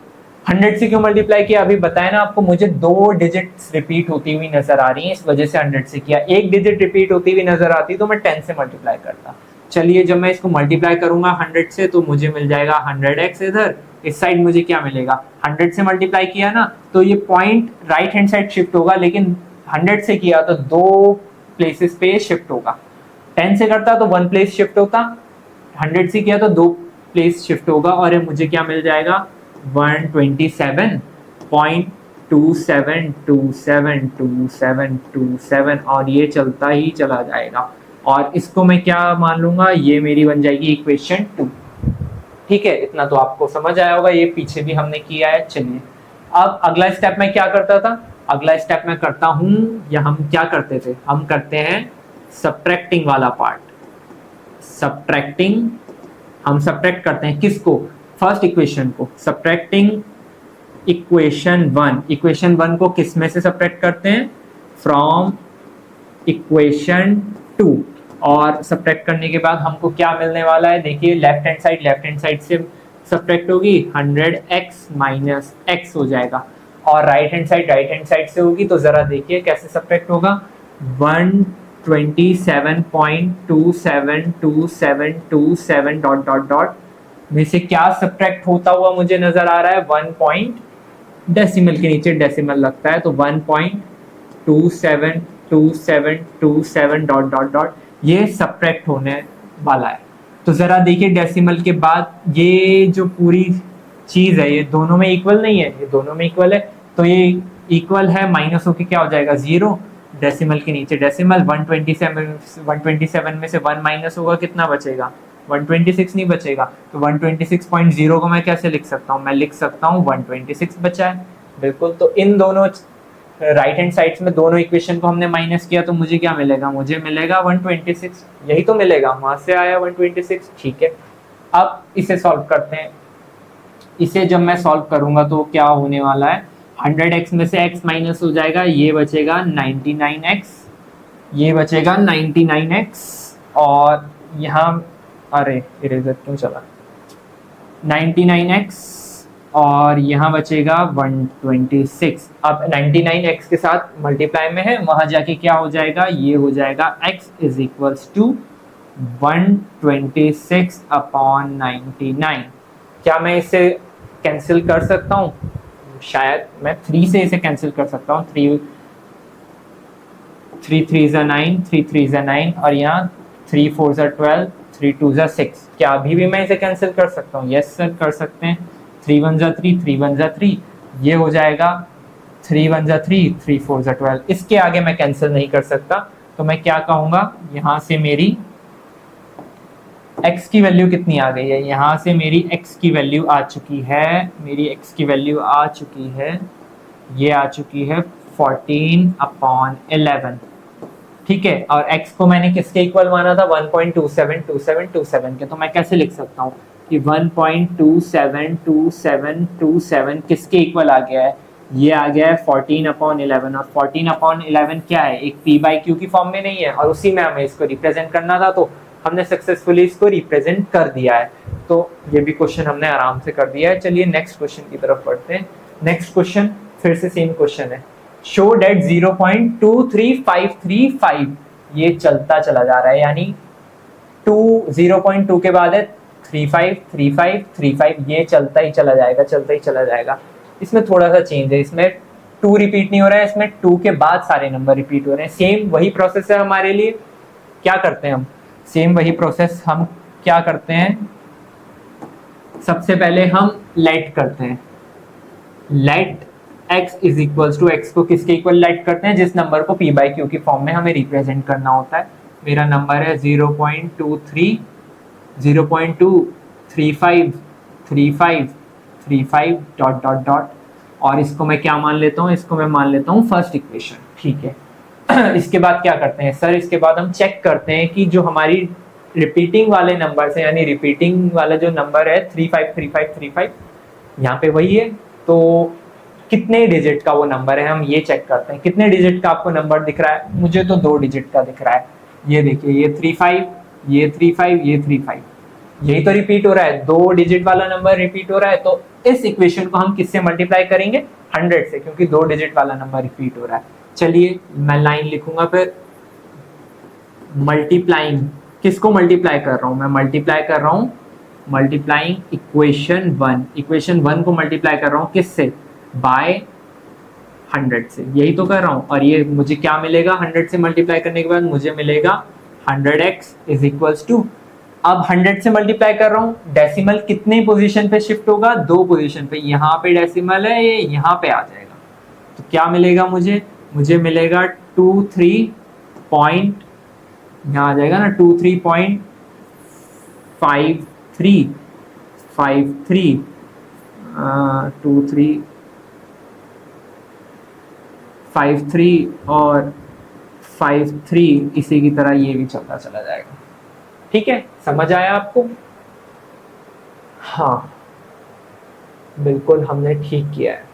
[SPEAKER 1] 100 से क्यों मल्टीप्लाई किया? अभी बताया ना आपको, मुझे 2 डिजिट्स रिपीट होती हुई नजर आ रही हैं, इस वजह से 100 से किया। एक डिजिट रिपीट होती हुई नजर आती तो मैं 10 से मल्टीप्लाई करता। चलिए, जब मैं इसको मल्टीप्लाई करूंगा 100 से तो मुझे मिल जाएगा 100x। इधर इस साइड मुझे क्या मिलेगा? 100 से मल्टीप्लाई किया ना तो ये point right hand side shift होगा, लेकिन 100 से किया तो 2 प्लेसेस पे शिफ्ट होगा। 10 से करता तो 1 प्लेस शिफ्ट होता, 100 से किया तो 2 प्लेस शिफ्ट होगा और ये मुझे क्या मिल जाएगा? 127.5 27 और ये चलता ही चला जाएगा और इसको मैं क्या मान लूंगा, ये मेरी बन जाएगी इक्वेशन 2। ठीक है, इतना तो आपको समझ आया होगा, ये पीछे भी हमने किया है। चलिए अब अगला स्टेप मैं क्या करता था, अगला स्टेप मैं करता हूं, या हम क्या करते थे, हम करते हैं सब्ट्रैक्टिंग वाला पार्ट। सब्ट्रैक्टिंग, हम सब्ट्रैक्ट करते हैं किसको, फर्स्ट इक्वेशन को। सब्ट्रैक्टिंग इक्वेशन 1 को किस में से सब्ट्रैक्ट करते हैं, फ्रॉम इक्वेशन 2। और सब्ट्रैक्ट करने के बाद हमको क्या मिलने वाला है, देखिए लेफ्ट हैंड साइड से सब्ट्रैक्ट होगी 100x माइनस x हो जाएगा, और राइट हैंड साइड से होगी, तो जरा देखिए कैसे सब्ट्रैक्ट होगा, 127.272727 डॉट डॉट डॉट में से क्या सब्ट्रैक्ट होता हुआ मुझे नजर आ रहा है, 1 पॉइंट, डेसिमल के नीचे डेसिमल लगता है, तो 1.272727 डॉट डॉट डॉट ये सब्ट्रैक्ट होने वाला है। तो जरा देखिए डेसिमल के बाद ये जो पूरी चीज है ये दोनों में इक्वल नहीं है, ये दोनों में इक्वल है, तो ये इक्वल है, माइनस होके क्या हो जाएगा 0, डेसिमल के नीचे डेसिमल, 127 में से 1 माइनस होगा, कितना बचेगा, 126 नहीं बचेगा, तो 126.0 को मैं कैसे लिख सकता हूँ, मैं लिख सकता हूँ 126 बचा है, बिल्कुल। तो इन दोनों राइट हैंड साइड्स में दोनों इक्वेशन को हमने माइनस किया, तो मुझे क्या मिलेगा, मुझे मिलेगा 126, यही तो मिलेगा, वहां से आया 126। ठीक है, अब इसे सॉल्व करते हैं। इसे जब मैं सॉल्व करूंगा तो क्या होने वाला है, 100x में से x माइनस हो जाएगा, ये बचेगा 99x, ये बचेगा 99x, और यहाँ अरे इरेजर क्यों चला, 99x और यहाँ बचेगा 126। अब 99x के साथ मल्टीप्लाई में है, वहां जाके क्या हो जाएगा, ये हो जाएगा x इज इक्वल्स टू 126/99। क्या मैं इसे कैंसिल कर सकता हूँ, शायद मैं 3 से इसे कैंसिल कर सकता हूँ, 3 3 3 9 और यहाँ 3 4 12, 3 2 6। क्या अभी भी मैं इसे कैंसिल कर सकता हूँ, यस सर कर सकते हैं, 3 1 3 3 1 3, ये हो जाएगा 3 1 3 3 4 12। इसके आगे मैं कैंसिल नहीं कर सकता, तो मैं क्या कहूँगा, यहाँ से मेरी x की वैल्यू कितनी आ गई है, यहाँ से मेरी x की वैल्यू आ चुकी है, मेरी x की वैल्यू आ चुकी है, ये आ चुकी है 14/11। ठीक है, और x को मैंने किसके इक्वल माना था, 1.272727 के, तो मैं कैसे लिख सकता हूँ कि 1.272727 किसके इक्वल आ गया है, ये आ गया है 14/11, और 14/11 क्या है, एक p/q की फॉर्म में नहीं है, और उसी में हमें इसको रिप्रेजेंट करना था, तो हमने सक्सेसफुली इसको रिप्रेजेंट कर दिया है। तो ये भी क्वेश्चन हमने आराम से कर दिया है। चलिए नेक्स्ट क्वेश्चन की तरफ बढ़ते हैं। नेक्स्ट क्वेश्चन फिर से सेम क्वेश्चन है, शो डेट 0.23535, ये चलता चला जा रहा है, यानी 0.2 के बाद है 35 35 35, ये चलता ही चला जाएगा, चलता ही चला जाएगा। इसमें थोड़ा सा चेंज है, इसमें 2 रिपीट नहीं हो रहा है, इसमें 2 के बाद सारे नंबर रिपीट हो रहे हैं। सेम वही प्रोसेस है हमारे लिए, क्या करते हैं हम, सेम वही प्रोसेस हम क्या करते हैं, सबसे पहले हम लेट करते हैं, let x is equals to, x को किसके इक्वल लेट करते हैं, जिस नंबर को p/q की फॉर्म में हमें रिप्रेजेंट करना होता है। मेरा नंबर है 0.23 डॉट डॉट डॉट, और इसको मैं क्या मान लेता हूँ, इसको मैं मान लेता हूँ फर्स्ट इक्वेशन। ठीक है, इसके बाद क्या करते हैं सर, इसके बाद हम चेक करते हैं कि जो हमारी रिपीटिंग वाले नंबर है, यानी रिपीटिंग वाला जो नंबर है 353535, यहाँ पे वही है, तो कितने डिजिट का वो नंबर है, हम ये चेक करते हैं। कितने डिजिट का आपको नंबर दिख रहा है, मुझे तो 2 डिजिट का दिख रहा है, ये देखिए, ये 35, ये 35, ये 35, यही तो रिपीट हो रहा है, 2 डिजिट वाला नंबर रिपीट हो रहा है। तो इस इक्वेशन को हम किससे मल्टीप्लाई करेंगे, 100 से, क्योंकि 2 डिजिट वाला नंबर रिपीट हो रहा है। चलिए मैं लाइन लिखूंगा, फिर मल्टीप्लाइंग, किसको मल्टीप्लाई कर रहा हूं मैं, मल्टीप्लाई कर रहा हूं, मल्टीप्लाइंग इक्वेशन 1 को मल्टीप्लाई कर रहा हूं किससे, बाय 100 से, यही तो कर रहा हूं। और ये मुझे क्या मिलेगा, 100 से मल्टीप्लाई करने के बाद मुझे मिलेगा 100x इज इक्वल्स टू, अब 100 से मल्टीप्लाई कर रहा हूं, डेसिमल कितने पोजीशन पे शिफ्ट होगा, 2 पोजीशन पे, यहाँ पे डेसिमल है, ये यहाँ पे आ जाएगा, तो क्या मिलेगा मुझे मिलेगा 23 पॉइंट, यहाँ आ जाएगा ना 23.53 53 2353 और 53 इसी की तरह ये भी चलता चला जाएगा। ठीक है, समझ आया आपको? हाँ बिल्कुल, हमने ठीक किया है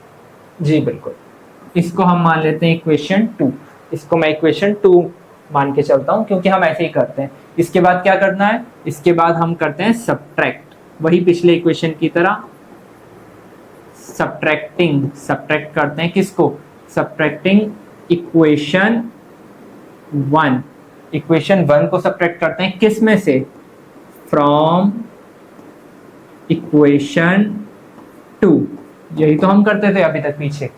[SPEAKER 1] जी, बिल्कुल। इसको हम मान लेते हैं इक्वेशन 2, इसको मैं इक्वेशन 2 मान के चलता हूं क्योंकि हम ऐसे ही करते हैं। इसके बाद क्या करना है, इसके बाद हम करते हैं सब्ट्रैक्ट, वही पिछले इक्वेशन की तरह सब्ट्रैक्ट करते हैं किसको, सब्ट्रैक्टिंग इक्वेशन 1 को सब्ट्रैक्ट करते हैं किस में से, फ्रॉम इक्वेशन 2, यही तो हम करते थे अभी तक पीछे।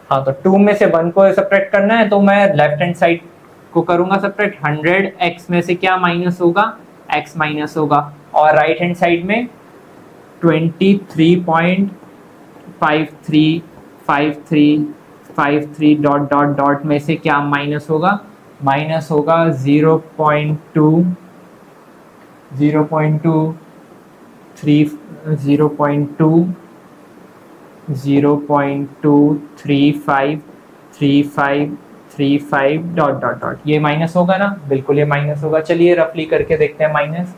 [SPEAKER 1] हाँ, तो 2 में से 1 को सब्ट्रैक्ट करना है, तो मैं लेफ्ट हैंड साइड को करूंगा सब्ट्रैक्ट। 100x में से क्या माइनस होगा, x माइनस होगा, और राइट हैंड साइड में 23.5353 डॉट डॉट डॉट में से क्या माइनस होगा, 0.2 0.23535 डॉट डॉट डॉट, ये माइनस होगा ना, बिल्कुल ये माइनस होगा। चलिए रफली करके देखते हैं माइनस।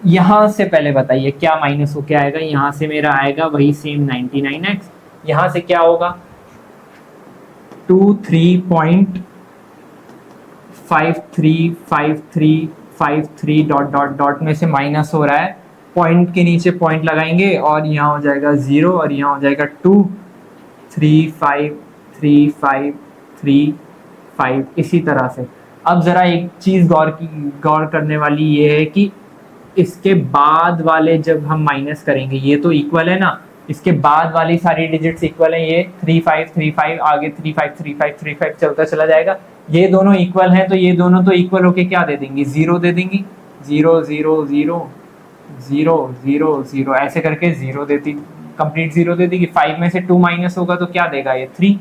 [SPEAKER 1] यहां से पहले बताइए क्या माइनस हो, क्या आएगा, यहां से मेरा आएगा वही सेम 99x, यहां से क्या होगा 23.5353 डॉट डॉट डॉट में से माइनस हो रहा है, पॉइंट के नीचे पॉइंट लगाएंगे और यहाँ हो जाएगा 0 और यहाँ हो जाएगा 2, 3.53535 इसी तरह से। अब जरा एक चीज गौर करने वाली ये है कि इसके बाद वाले जब हम माइनस करेंगे, ये तो इक्वल है ना, इसके बाद वाली सारी डिजिट्स इक्वल है, ये 3535 आगे 353535 चलता चला जाएगा, ये दोनों इक्वल हैं, तो ये दोनों तो इक्वल होके क्या दे देंगी, 0 दे देंगी, 0 0 0 0 0 0 ऐसे करके 0 देती, कंप्लीट 0 दे देगी। 5 में से 2 माइनस होगा तो क्या देगा ये 3,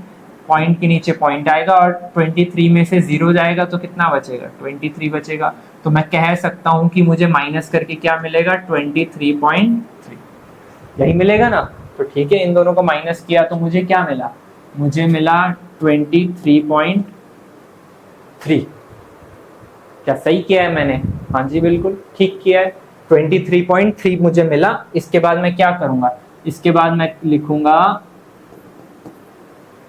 [SPEAKER 1] पॉइंट के नीचे पॉइंट आएगा, और 23 में से 0 जाएगा तो कितना बचेगा, 23 बचेगा। तो मैं कह सकता हूं कि मुझे माइनस करके क्या मिलेगा, 23.3 यही मिलेगा ना। तो ठीक है, इन दोनों को माइनस किया तो मुझे क्या मिला, मुझे मिला 23.3। क्या सही किया है मैंने, हाँ जी बिल्कुल ठीक किया है, 23.3 मुझे मिला। इसके बाद मैं क्या करूंगा, इसके बाद मैं लिखूंगा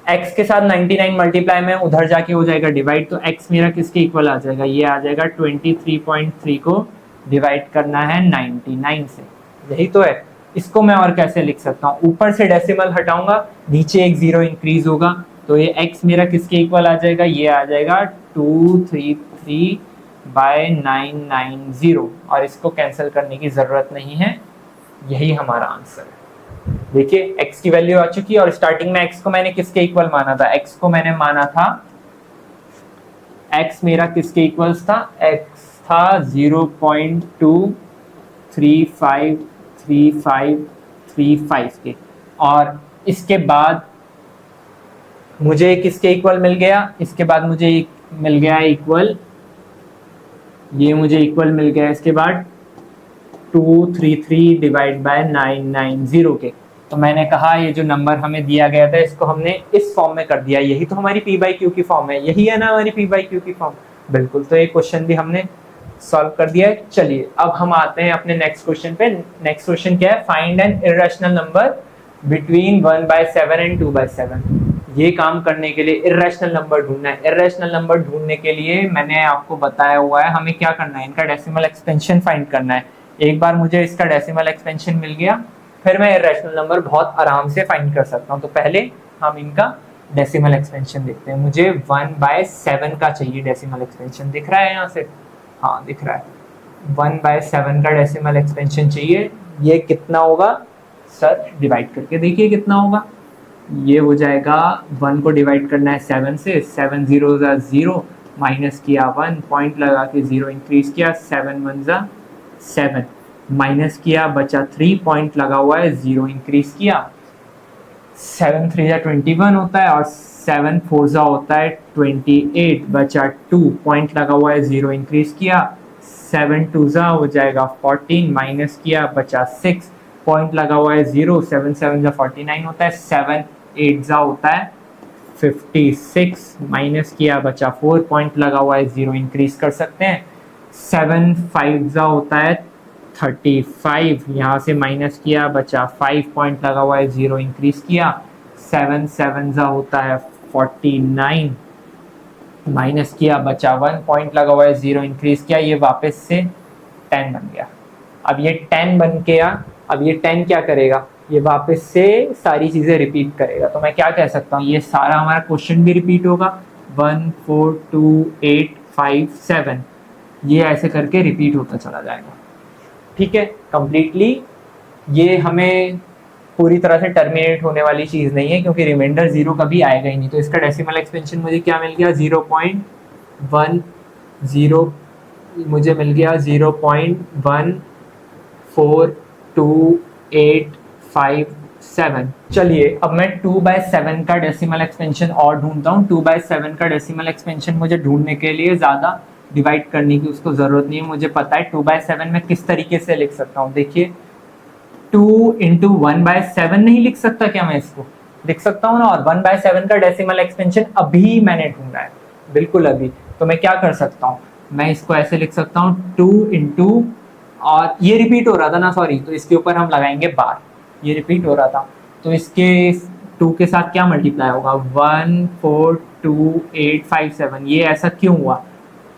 [SPEAKER 1] x के साथ 99 मल्टीप्लाई में उधर जाके हो जाएगा डिवाइड, तो x मेरा किसके इक्वल आ जाएगा, ये आ जाएगा 23.3 को डिवाइड करना है 99 से, यही तो है। इसको मैं और कैसे लिख सकता हूँ, ऊपर से डेसिमल हटाऊंगा, नीचे एक 0 इंक्रीज होगा, तो ये x मेरा किसके इक्वल आ जाएगा, ये आ जाएगा 233/990, और इसको कैंसिल करने की जरूरत नहीं है, यही हमारा आंसर है। देखिए x की वैल्यू आ चुकी है, और स्टार्टिंग में x को मैंने किसके इक्वल माना था, x को मैंने माना था, x मेरा किसके इक्वल्स था, x था 0.2353535 के, और इसके बाद मुझे किसके इक्वल मिल गया, इसके बाद मुझे मिल गया इक्वल, ये मुझे इक्वल मिल गया इसके बाद 233/990 के। तो मैंने कहा ये जो नंबर हमें दिया गया था इसको हमने इस फॉर्म में कर दिया, यही तो हमारी p/q की फॉर्म है, यही है ना हमारी p/q की फॉर्म, बिल्कुल। तो ये क्वेश्चन भी हमने सॉल्व कर दिया है। चलिए अब हम आते हैं अपने नेक्स्ट क्वेश्चन पे। नेक्स्ट क्वेश्चन क्या है, find N irrational number between 1/7 and 2/7। ये काम करने के लिए इर्रेशनल नंबर ढूंढना है। इर्रेशनल नंबर ढूंढने के लिए मैंने आपको बताया हुआ है हमें क्या करना है, इनका डेसिमल एक्सपेंशन फाइंड करना है। एक बार मुझे इसका डेसिमल एक्सपेंशन मिल गया, फिर मैं इर्रेशनल नंबर बहुत आराम से फाइंड कर सकता हूँ। तो पहले हम इनका डेसिमल एक्सपेंशन देखते हैं। मुझे 1/7 का चाहिए डेसिमल एक्सपेंशन, दिख रहा है यहाँ से, हाँ दिख रहा है, 1/7 का डेसिमल एक्सपेंशन चाहिए। ये कितना होगा सर, डिवाइड करके देखिए कितना होगा। ये हो जाएगा, 1 को डिवाइड करना है 7 से, 7 0 0, माइनस किया 1, पॉइंट लगा के 0 इंक्रीज किया, 7 1 7, माइनस किया बचा 3, पॉइंट लगा हुआ है 0 इंक्रीज किया, 7 3 21 होता है, और 7 फोर्जा होता है 28 बचा 2 पॉइंट लगा हुआ है 0 इंक्रीज किया, 7 टूजा हो जाएगा 14 माइनस किया बचा 6 पॉइंट लगा हुआ है 0, 7 7 जा 49 होता है, 7 8 जा होता है 56 माइनस किया बचा 4 पॉइंट लगा हुआ है 0 इंक्रीज कर सकते हैं, 7 5 जा होता है 35 यहाँ से माइनस किया बचा 5 पॉइंट लगा हुआ है 0 इंक्रीज किया, 7 7 जा होता है 49 माइनस किया बचा 1 पॉइंट लगा हुआ है 0 इंक्रीज किया, ये वापस से 10 बन गया। अब ये 10 बन गया, अब ये 10 क्या करेगा, ये वापस से सारी चीजें रिपीट करेगा। तो मैं क्या कह सकता हूँ, ये सारा हमारा क्वेश्चन भी रिपीट होगा 1 4 2 8 5 7, ये ऐसे करके रिपीट होता चला जाएगा। ठीक है, कंप्लीटली ये हमें पूरी तरह से टर्मिनेट होने वाली चीज नहीं है, क्योंकि रिमाइंडर 0 कभी आएगा ही नहीं। तो इसका डेसिमल एक्सपेंशन मुझे क्या मिल गया, 0.10 मुझे मिल गया 0.142857। चलिए अब मैं 2/7 का डेसिमल एक्सपेंशन और ढूंढता हूँ। 2/7 का डेसिमल एक्सपेंशन मुझे ढूंढने के लिए ज़्यादा डिवाइड करने की उसको ज़रूरत नहीं है, मुझे पता है 2/7 में किस तरीके से लिख सकता हूँ। देखिए 2 इंटू 1/7 नहीं लिख सकता क्या, मैं इसको लिख सकता हूँ ना। और 1/7 का डेसिमल एक्सपेंशन अभी मैंने ढूंढा है, बिल्कुल अभी। तो मैं क्या कर सकता हूँ, मैं इसको ऐसे लिख सकता हूँ 2 इंटू, और ये रिपीट हो रहा था ना, सॉरी, तो इसके ऊपर हम लगाएंगे बार, ये रिपीट हो रहा था तो इसके 2 के साथ क्या मल्टीप्लाई होगा, 1428857। ये ऐसा क्यों हुआ,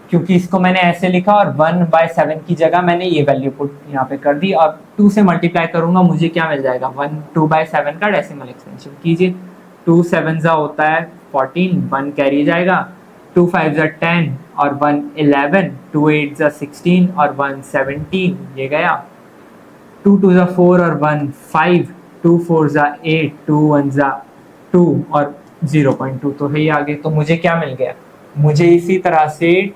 [SPEAKER 1] क्योंकि इसको मैंने ऐसे लिखा और 1/7 की जगह मैंने ये वैल्यू पुट यहाँ पे कर दी, और 2 से मल्टीप्लाई करूंगा मुझे क्या मिल जाएगा, 2/7 का डेसिमल एक्सपेंशन कीजिए। 2 7 जा होता है 14, 1 कैरी जाएगा, 2 5 जा 10 और 1 11, 2 8 जा 16 और 1 17, ये गया। 2 2 जा 4 और 1 5, 2 4 जा 8, 2 1 जा 2 और 0.2 तो है ही आगे। तो मुझे क्या मिल गया, मुझे इसी तरह से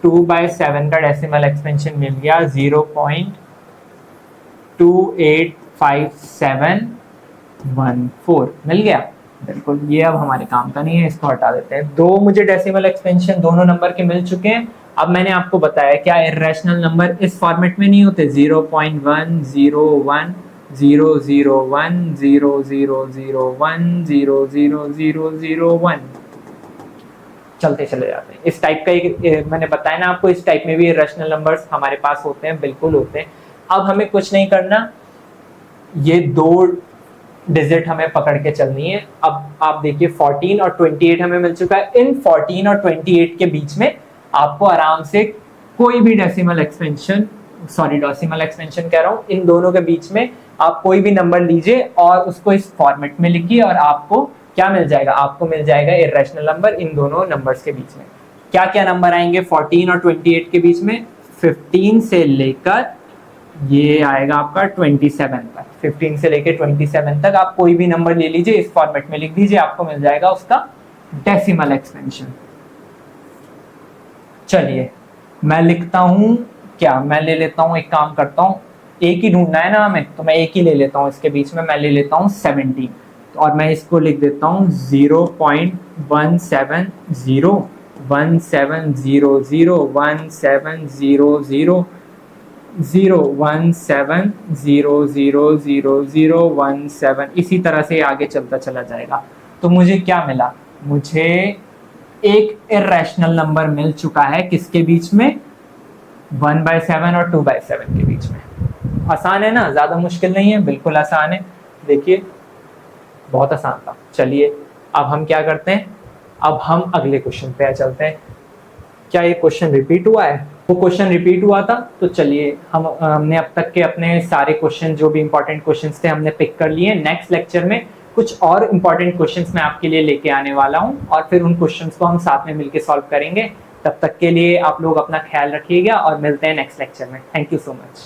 [SPEAKER 1] 2/7 का डेसिमल एक्सपेंशन मिल गया 0.285714 मिल गया। बिल्कुल, ये अब हमारे काम का नहीं है, इसको हटा देते हैं। 2 मुझे डेसिमल एक्सपेंशन दोनों नंबर के मिल चुके हैं। अब मैंने आपको बताया क्या इर्रेशनल नंबर इस फॉर्मेट में नहीं होते, 0.101 001 0001 00001 चलते चले जाते हैं। इस टाइप का एक मैंने बताया ना आपको, इस टाइप में भी इर्रेशनल नंबर्स हमारे पास होते हैं, बिल्कुल होते हैं। अब हमें कुछ नहीं करना, ये 2 डिजिट हमें पकड़ के चलनी है। अब आप देखिए 14 और 28 हमें मिल चुका है। इन 14 और 28 के बीच में आपको आराम से कोई भी decimal expansion, sorry decimal expansion कह रहा हूँ, इन दोनों के बीच में आप कोई भी नंबर लीजिए और उसको इस फॉर्मेट में लिखिए और आपको क्या मिल जाएगा, आपको मिल जाएगा इर्रेशनल नंबर इन दोनों नंबर्स के बीच में। क्या क्या नंबर आएंगे 14 और 28 के बीच में, 15 से लेकर ये आएगा आपका 27 तक। 15 से लेकर 27 तक आप कोई भी नंबर ले लीजिए, इस फॉर्मेट में लिख दीजिए, आपको मिल जाएगा उसका डेसिमल एक्सपेंशन। चलिए मैं लिखता हूं, क्या मैं ले लेता हूं, एक काम करता हूं, एक ही ढूंढना है ना हमें, तो मैं एक ही ले लेता हूं। इसके बीच में मैं ले लेता हूं 17 और मैं इसको लिख देता हूं 0.170 1700 1700 017000017, इसी तरह से आगे चलता चला जाएगा। तो मुझे क्या मिला, मुझे एक इर्रेशनल नंबर मिल चुका है, किसके बीच में, 1/7 और 2/7 के बीच में। आसान है ना, ज्यादा मुश्किल नहीं है, बिल्कुल आसान है। देखिए बहुत आसान था। चलिए अब हम क्या करते हैं, अब हम अगले क्वेश्चन पे चलते हैं। क्या ये क्वेश्चन रिपीट हुआ है, वो क्वेश्चन रिपीट हुआ था। तो चलिए हमने अब तक के अपने सारे क्वेश्चन, जो भी इंपॉर्टेंट क्वेश्चंस थे, हमने पिक कर लिए। नेक्स्ट लेक्चर में कुछ और इंपॉर्टेंट क्वेश्चंस मैं आपके लिए लेके आने वाला हूं और फिर उन क्वेश्चंस को हम साथ में मिलकर सॉल्व करेंगे। तब तक के लिए आप लोग अपना ख्याल रखिएगा और मिलते हैं नेक्स्ट लेक्चर में। Thank you so much.